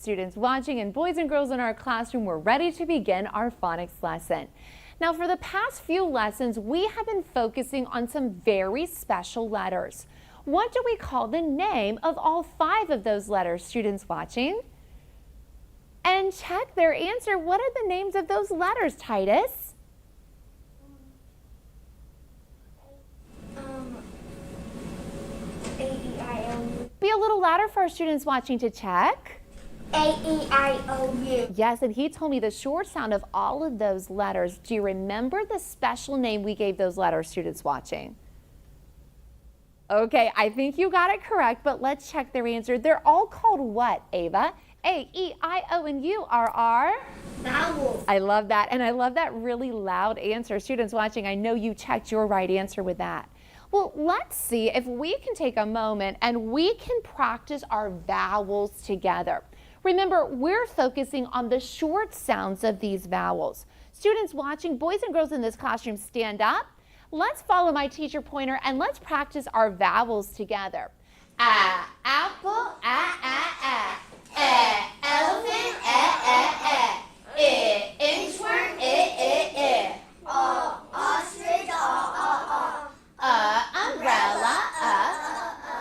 students watching and boys and girls in our classroom, we're ready to begin our phonics lesson. Now, for the past few lessons, we have been focusing on some very special letters. What do we call the name of all 5 of those letters, students watching? And check their answer. What are the names of those letters, Titus? A-E-I-O-U. Be a little louder for our students watching to check. A-E-I-O-U. Yes, and he told me the short sound of all of those letters. Do you remember the special name we gave those letters, students watching? Okay, I think you got it correct, but let's check their answer. They're all called what, Ava? A, E, I, O, and U are our Vowels. I love that, and I love that really loud answer. Students watching, I know you checked your right answer with that. Well, let's see if we can take a moment and we can practice our vowels together. Remember, we're focusing on the short sounds of these vowels. Students watching, boys and girls in this classroom, stand up. Let's follow my teacher pointer and let's practice our vowels together. Apple, elephant, inchworm, Ostrich, umbrella,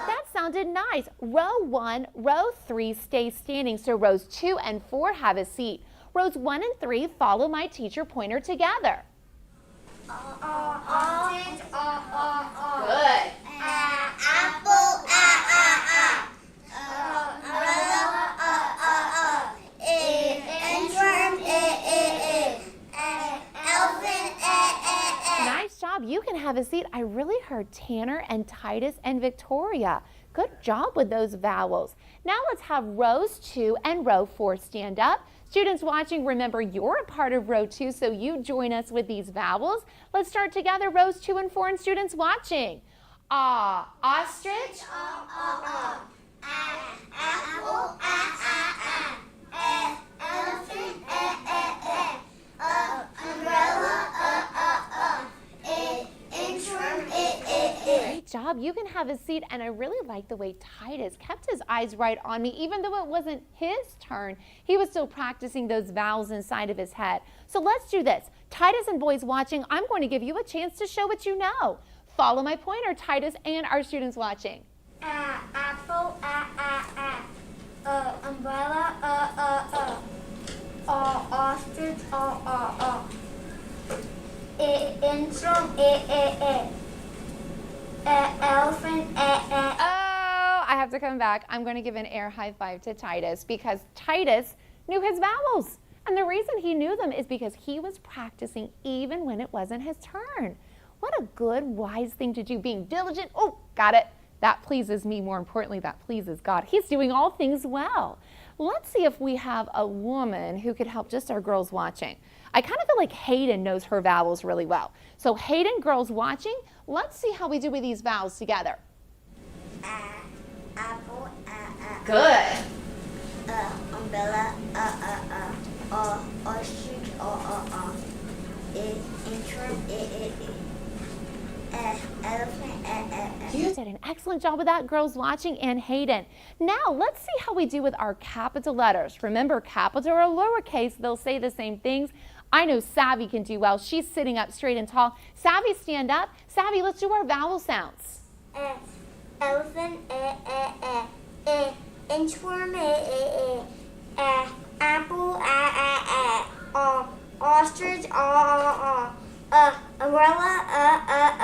That sounded nice. Row 1, row 3 stay standing, so rows 2 and 4 have a seat. Rows 1 and 3 follow my teacher pointer together. Ostrich, Good. Apple, inchworm, elephant, Nice job. You can have a seat. I really heard Tanner and Titus and Victoria. Good job with those vowels. Now let's have rows 2 and row 4 stand up. Students watching, remember you're a part of row 2, so you join us with these vowels. Let's start together, rows 2 and 4, and students watching. Ostrich. apple, elephant, umbrella, inchworm, Great job. You can have a seat, and I really like the way Titus kept his eyes right on me. Even though it wasn't his turn, he was still practicing those vowels inside of his head. So let's do this. Titus and boys watching, I'm going to give you a chance to show what you know. Follow my pointer, Titus, and our students watching. apple, umbrella, ostrich, inchworm, elephant, Oh, I have to come back. I'm going to give an air high five to Titus because Titus knew his vowels. And the reason he knew them is because he was practicing even when it wasn't his turn. What a good, wise thing to do, being diligent. Oh, got it. That pleases me. More importantly, that pleases God. He's doing all things well. Let's see if we have a woman who could help just our girls watching. I kind of feel like Hayden knows her vowels really well. So Hayden, girls watching, let's see how we do with these vowels together. apple, Good. umbrella, ostrich, inchworm, elephant, You did an excellent job with that, girls watching, and Hayden. Now, let's see how we do with our capital letters. Remember, capital or lowercase, they'll say the same things. I know Savvy can do well. She's sitting up straight and tall. Savvy, stand up. Savvy, let's do our vowel sounds. elephant, inchworm, apple, ostrich, umbrella,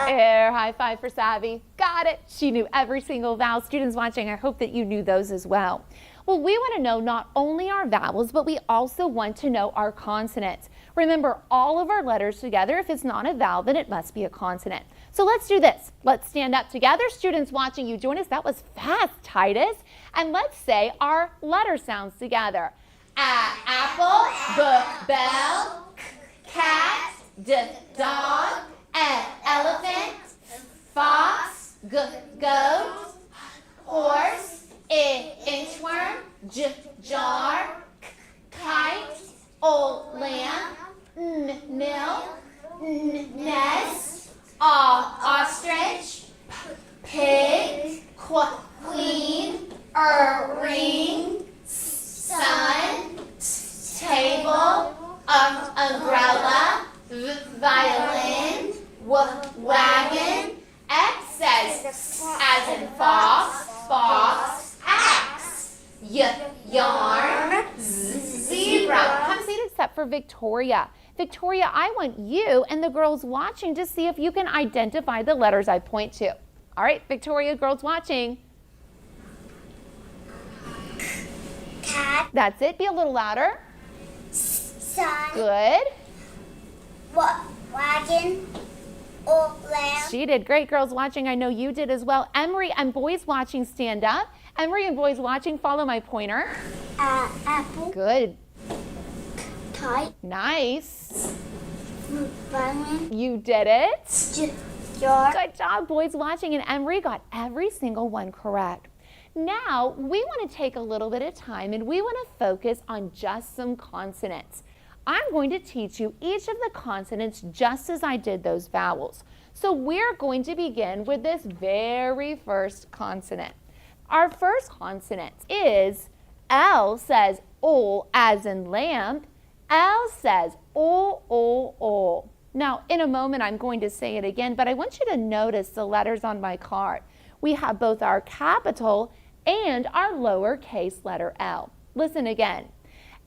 Air high five for Savvy. Got it. She knew every single vowel. Students watching, I hope that you knew those as well. Well, we want to know not only our vowels, but we also want to know our consonants. Remember, all of our letters together, if it's not a vowel, then it must be a consonant. So let's do this. Let's stand up together. Students watching, you join us. That was fast, Titus. And let's say our letter sounds together. Apple, bell, cat, dog, elephant, fox, goat, horse, inchworm, jar, kite, old lamb, mill, nest, ostrich, pig, queen, ring, sun, as in fox, fox, X. Yarn, zebra. Have a seat except for Victoria. Victoria, I want you and the girls watching to see if you can identify the letters I point to. All right, Victoria, girls watching. Cat. That's it. Be a little louder. Sun. Good. Wagon. Or lamb. She did great. Girls watching, I know you did as well. Emery and boys watching, stand up. Emery and boys watching, follow my pointer. Apple. Good. Kite. Nice. Violin. You did it. Jar. Good job, boys watching, and Emery got every single one correct. Now, we want to take a little bit of time and we want to focus on just some consonants. I'm going to teach you each of the consonants just as I did those vowels. So we're going to begin with this very first consonant. Our first consonant is L says ol as in lamp. L says ol. Now, in a moment, I'm going to say it again, but I want you to notice the letters on my card. We have both our capital and our lowercase letter L. Listen again.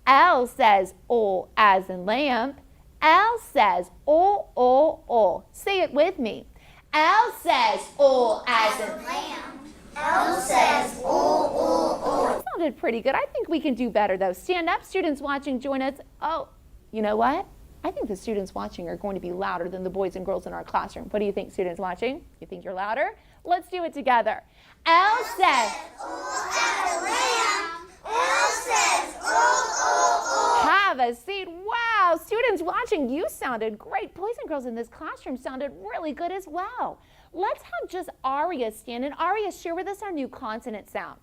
L says ol as in lamp. L says ol. Say it with me. L says ol as in lamp. L says ol. That sounded pretty good. I think we can do better though. Stand up, students watching, join us. Oh, you know what? I think the students watching are going to be louder than the boys and girls in our classroom. What do you think, students watching? You think you're louder? Let's do it together. L says L says ol. have a seat. Wow, students watching, you sounded great. Boys and girls in this classroom sounded really good as well. Let's have just Aria stand, and Aria, share with us our new consonant sound.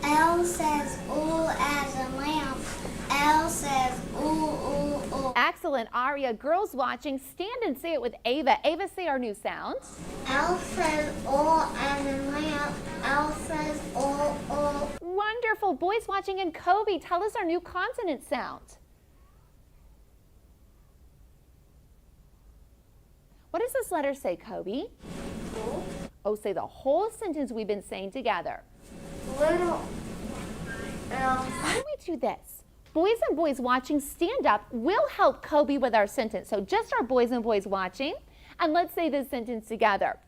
L says ol as a lamp. L says ol. Excellent, Aria. Girls watching, stand and say it with Ava. Ava, say our new sound. L says ol as a lamp. L says ol. Wonderful. Boys watching, and Kobe, tell us our new consonant sound. What does this letter say, Kobe? Oh, say the whole sentence we've been saying together. Little L. Why don't we do this? Boys and boys watching, stand up. We'll help Kobe with our sentence. So just our boys and boys watching. And let's say this sentence together.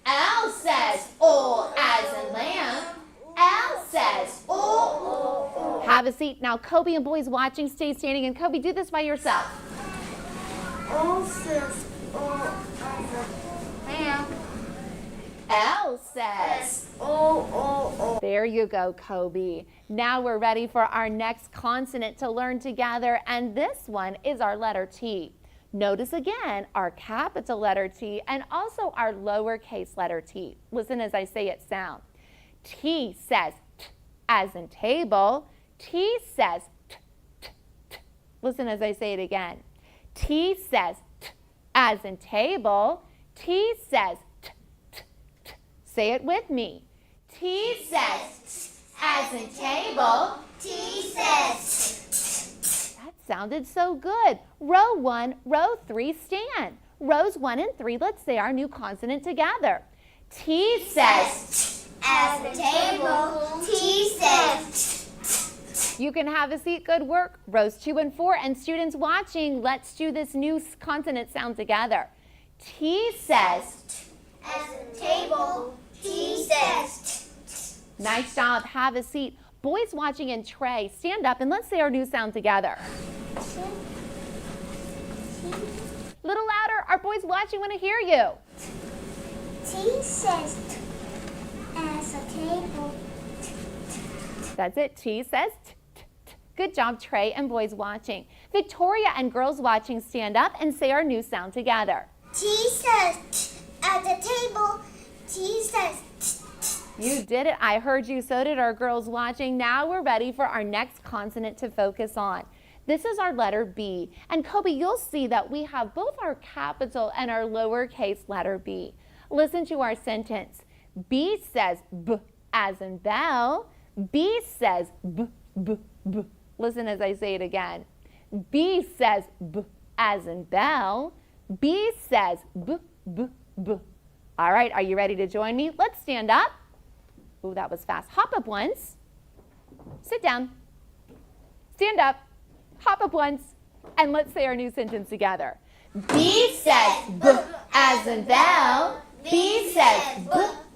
L says ol as in lamp. L says ol. Have a seat. Now Kobe and boys watching, stay standing. And Kobe, do this by yourself. L says ol as a lamp. L says ol. There you go, Kobe. Now we're ready for our next consonant to learn together, and this one is our letter T. Notice again our capital letter T and also our lowercase letter T. Listen as I say it sound. T says T as in table. T says T, T, T. Listen as I say it again. T says T as in table. T says T, T, T. Say it with me. T says T as in table. T says. That sounded so good. Row 1, row 3, stand. Rows 1 and 3, let's say our new consonant together. T says As the table. T says. You can have a seat. Good work. Rows 2 and 4, and students watching, let's do this new consonant sound together. T says. As the table. T says. Nice job. Have a seat. Boys watching and Trey, stand up and let's say our new sound together. Little louder. Our boys watching want to hear you. T says. As a table. That's it. T says. Good job, Trey and boys watching. Victoria and girls watching, stand up and say our new sound together. T says. At the table. T says. You did it. I heard you. So did our girls watching. Now we're ready for our next consonant to focus on. This is our letter B. And Kobe, you'll see that we have both our capital and our lowercase letter B. Listen to our sentence. B says B as in bell. B says B, B, B. Listen as I say it again. B says B as in bell. B says B, B, B. All right, are you ready to join me? Let's stand up. Ooh, that was fast. Hop up once. Sit down. Stand up. Hop up once. And let's say our new sentence together. B says B as in bell. B says B,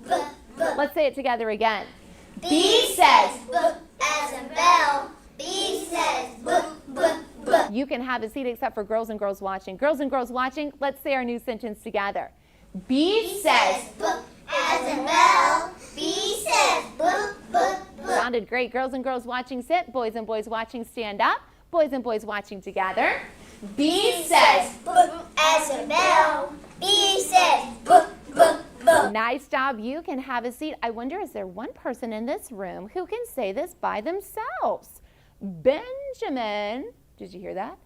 B, B. Let's say it together again. B says B as in bell. B says B, B, B. You can have a seat except for girls and girls watching. Girls and girls watching, let's say our new sentence together. B says B as in bell. B says B, B, B. Sounded great. Girls and girls watching, sit. Boys and boys watching, stand up. Boys and boys watching together. B says B as in bell. B says B, B, B. Nice job. You can have a seat. I wonder, is there one person in this room who can say this by themselves? Benjamin. Did you hear that?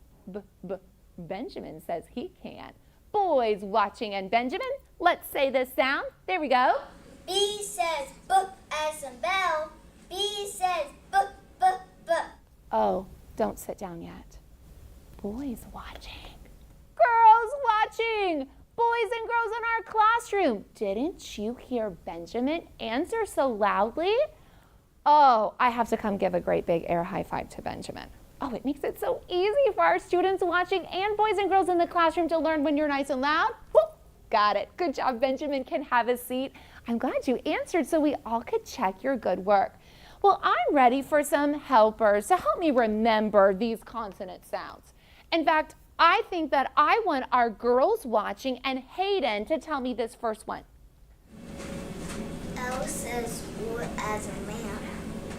Benjamin says he can. Boys watching and Benjamin, let's say this sound. There we go. B says B as in bell. B says B, B, B. Oh, don't sit down yet. Boys watching. Girls watching. Boys and girls in our classroom. Didn't you hear Benjamin answer so loudly? Oh, I have to come give a great big air high five to Benjamin. Oh, it makes it so easy for our students watching and boys and girls in the classroom to learn when you're nice and loud. Whoop, got it. Good job, Benjamin. Can have a seat. I'm glad you answered so we all could check your good work. Well, I'm ready for some helpers to help me remember these consonant sounds. In fact, I think that I want our girls watching and Hayden to tell me this first one. L says W as in man.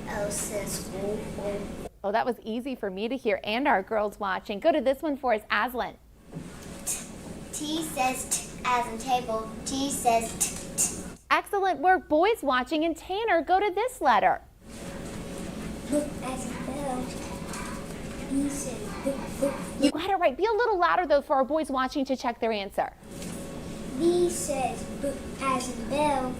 L says W. Oh, that was easy for me to hear and our girls watching. Go to this one for us, Aslan. T says T as in table. T says T, T. Excellent work, boys watching, and Tanner, go to this letter. B as in bell. B says B, B, B. You got it right. Be a little louder, though, for our boys watching to check their answer. B says B as in bell.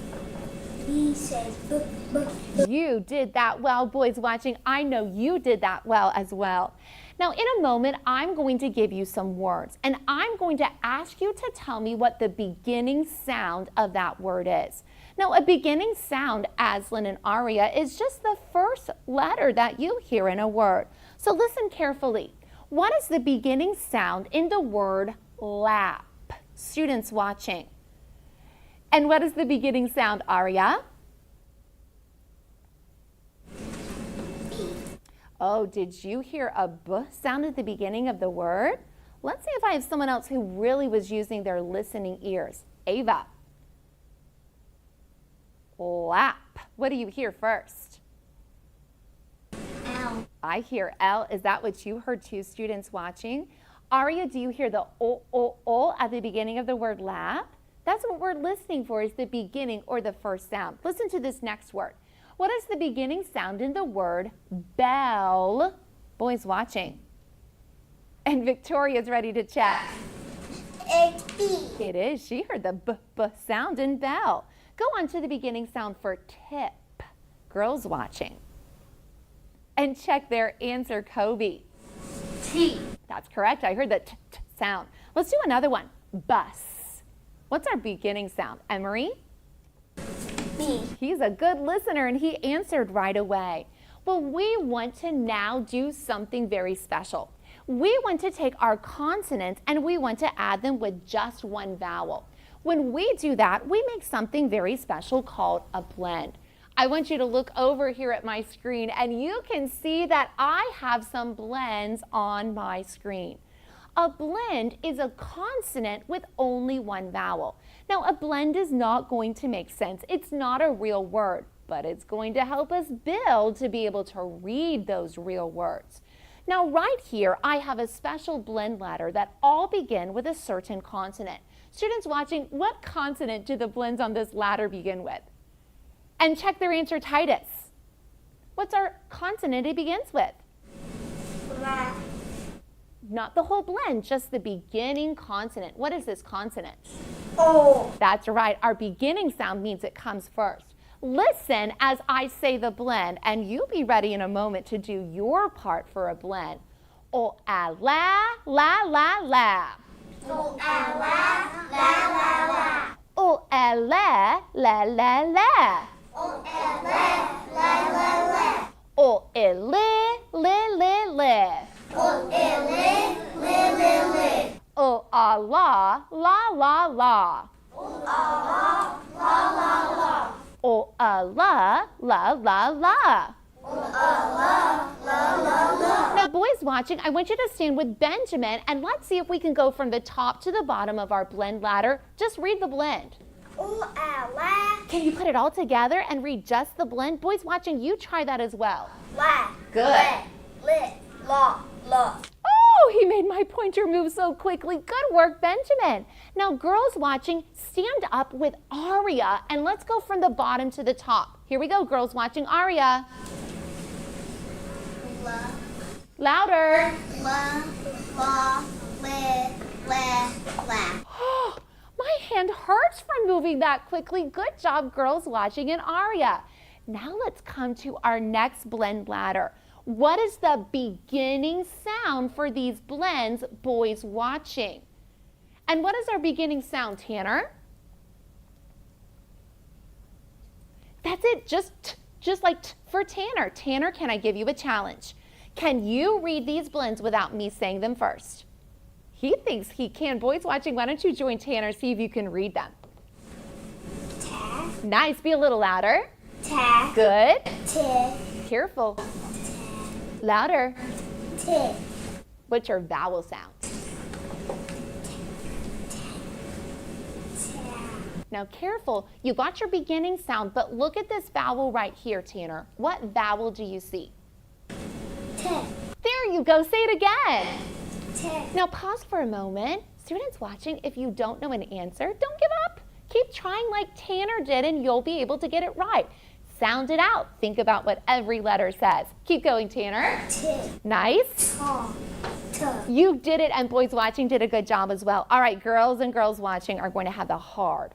B says B, B, B. You did that well, boys watching. I know you did that well as well. Now, in a moment, I'm going to give you some words, and I'm going to ask you to tell me what the beginning sound of that word is. Now, a beginning sound, Aslan and Aria, is just the first letter that you hear in a word. So listen carefully. What is the beginning sound in the word lap? Students watching. And what is the beginning sound, Aria? Oh, did you hear a B sound at the beginning of the word? Let's see if I have someone else who really was using their listening ears. Ava. Lap. What do you hear first? L. I hear L. Is that what you heard too, students watching? Aria, do you hear the O at the beginning of the word lap? That's what we're listening for, is the beginning or the first sound. Listen to this next word. What is the beginning sound in the word bell? Boys watching. And Victoria's ready to check. It's B. It is. She heard the B sound in bell. Go on to the beginning sound for tip. Girls watching. And check their answer, Kobe. T. That's correct. I heard the t sound. Let's do another one. Bus. What's our beginning sound? Emery? B. He's a good listener and he answered right away. Well, we want to now do something very special. We want to take our consonants and we want to add them with just one vowel. When we do that, we make something very special called a blend. I want you to look over here at my screen and you can see that I have some blends on my screen. A blend is a consonant with only one vowel. Now, a blend is not going to make sense. It's not a real word, but it's going to help us build to be able to read those real words. Now, right here, I have a special blend letter that all begin with a certain consonant. Students watching, what consonant do the blends on this ladder begin with? And check their answer, Titus. What's our consonant it begins with? La. Not the whole blend, just the beginning consonant. What is this consonant? O. That's right. Our beginning sound means it comes first. Listen as I say the blend, and you'll be ready in a moment to do your part for a blend. O, a, la, la, la, la. O, a, la, la, la, la. O, O-L-E, le. O-L-E, li. O-A-La, la. O-A-La, la. Now, boys watching, I want you to stand with Benjamin and let's see if we can go from the top to the bottom of our blend ladder. Just read the blend. Can you put it all together and read just the blend? Boys watching, you try that as well. Good. Oh, he made my pointer move so quickly. Good work, Benjamin. Now, girls watching, stand up with Aria and let's go from the bottom to the top. Here we go, girls watching. Aria. Louder. My hand hurts from moving that quickly. Good job, girls watching and Aria. Now let's come to our next blend ladder. What is the beginning sound for these blends, boys watching? And what is our beginning sound, Tanner? That's it, just like t for Tanner. Tanner, can I give you a challenge? Can you read these blends without me saying them first? He thinks he can. Boys watching, why don't you join Tanner, see if you can read them. Ta. Nice, be a little louder. Ta. Good. Ta. Careful. Louder. Ta. What's your vowel sound? Now careful, you got your beginning sound, but look at this vowel right here, Tanner. What vowel do you see? Ta. There you go, say it again. Ta. Now pause for a moment. Students watching, if you don't know an answer, don't give up. Keep trying like Tanner did and you'll be able to get it right. Sound it out. Think about what every letter says. Keep going, Tanner. Ta. Nice. Ta. Ta. You did it, and boys watching did a good job as well. All right, girls and girls watching are going to have the hard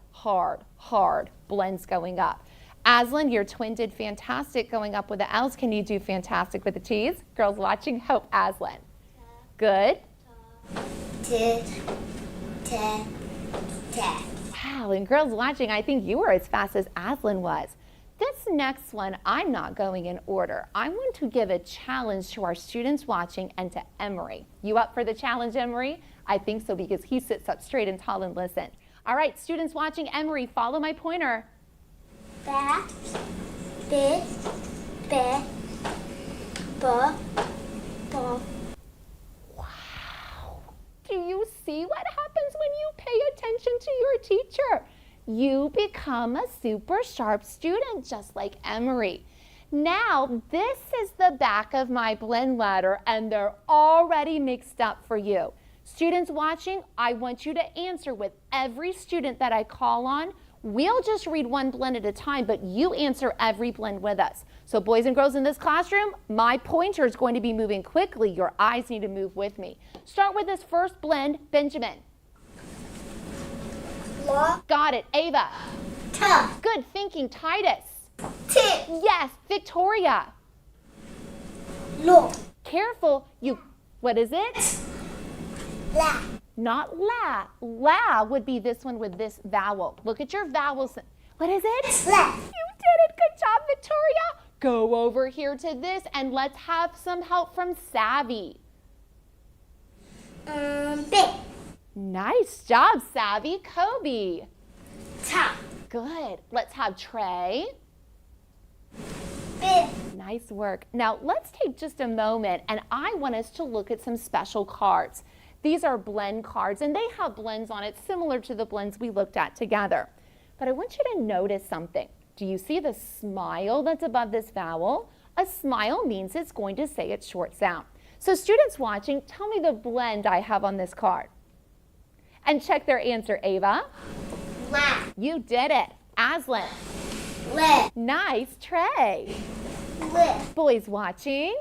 blends going up. Aslan, your twin did fantastic going up with the L's. Can you do fantastic with the T's? Girls watching, hope Aslan. Good. Ta. Ta. Ta. Wow, and girls watching, I think you were as fast as Aslan was. This next one, I'm not going in order. I want to give a challenge to our students watching and to Emery. You up for the challenge, Emery? I think so because he sits up straight and tall and listens. All right, students watching, Emery, follow my pointer. Ba. Bi. Be. Ba. Ba. Wow. Do you see what happens when you pay attention to your teacher? You become a super sharp student, just like Emery. Now, this is the back of my blend ladder, and they're already mixed up for you. Students watching, I want you to answer with every student that I call on. We'll just read one blend at a time, but you answer every blend with us. So boys and girls in this classroom, my pointer is going to be moving quickly. Your eyes need to move with me. Start with this first blend, Benjamin. La. Got it, Ava. Ta. Good thinking, Titus. Ti. Yes, Victoria. Lo. Careful, what is it? La. Not la. La would be this one with this vowel. Look at your vowels. What is it? La. You did it, good job, Victoria. Go over here to this and let's have some help from Savvy. Bi. Nice job, Savvy. Kobe. Ta. Good. Let's have Trey. Bi. Nice work. Now let's take just a moment and I want us to look at some special cards. These are blend cards and they have blends on it similar to the blends we looked at together. But I want you to notice something. Do you see the smile that's above this vowel? A smile means it's going to say its short sound. So students watching, tell me the blend I have on this card. And check their answer, Ava. La. You did it. Aslan. Le. Nice, Trey. Le. Boys watching.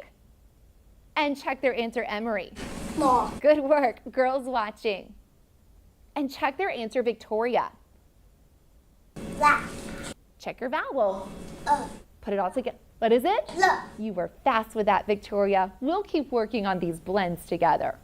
And check their answer, Emery. La. Good work. Girls watching. And check their answer, Victoria. La. Check your vowel. Put it all together. What is it? La. You were fast with that, Victoria. We'll keep working on these blends together.